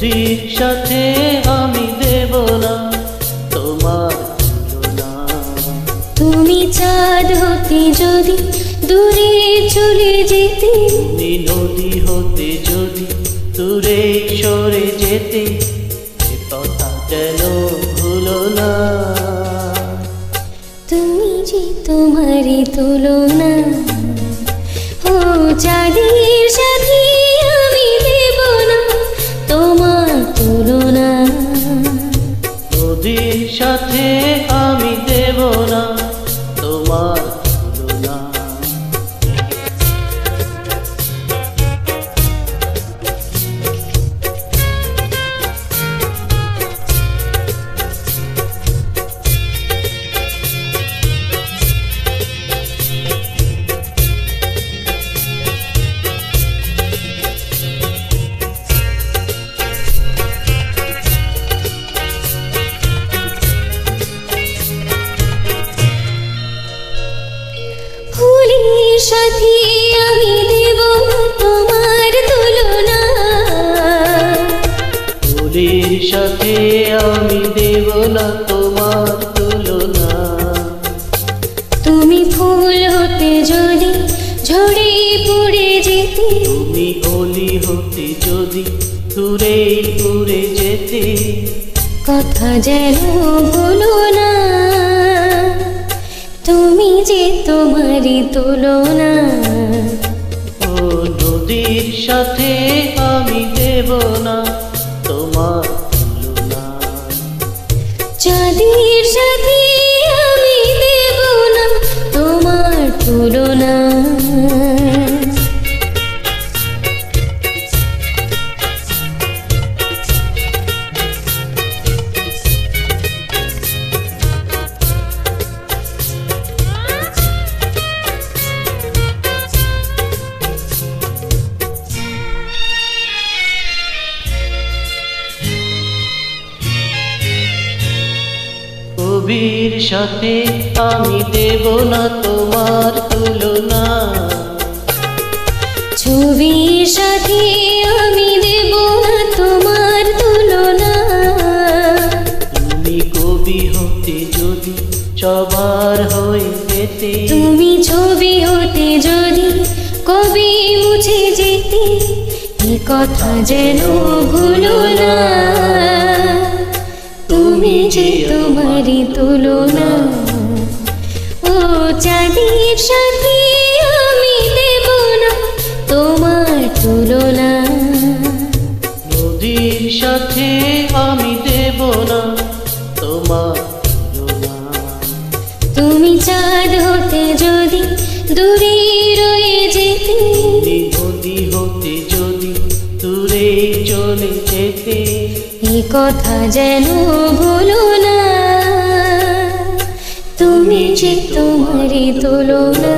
নদীর সাথে আমি দেব না তোমার তুলনা। তুমি চাঁদ হতে যদি দূরে চলে যেতে, তুমি নদী হতে যদি দূরে সরে যেতে, এ কথা যেন ভুলো না। তুমি যে তোমারই তুলনা। ও চাঁদের সাথে আমি দেব না তোমার তুলনা। নদীর সাথে আমি দেব না তোমার তুলনা। ফুলের সাথে আমি দেব না তোমার তুলনা। ফুলের সাথে আমি দেব না তোমার তুলনা। তুমি ফুল হতে যদি ঝরে পড়ে যেতে, তুমি অলি হতে যদি দূরে উড়ে যেতে, কথা যেন ভুলো না। তুমি যে তোমারই তুলনা। ও নদীর সাথে আমি দেব না তোমার তুলনা। চাঁদের সাথে আমি দেব না তোমার তুলনা। কবির সাথে আমি দেব না তোমার তুলনা। ছবির সাথে আমি দেব না তোমার তুলনা। তুমি কবি হতে যদি সবার হয়ে যেতে, তুমি ছবি হতে যদি কবি মুছে যেতে, এ কথা যেন ভুলো না। তুমি যে তোমারই তুলনা। ও চাঁদের সাথে আমি দেব না তোমার তুলনা। নদীর সাথে আমি দেব না তোমার তুলনা। তুমি চাঁদ হতে যদি দূরে রয়ে যেতে, তুমি নদী হতে যদি দূরে চলে যেতে, এ কথা যেন ভুলো না। তুমি যে তোমারই তুলনা।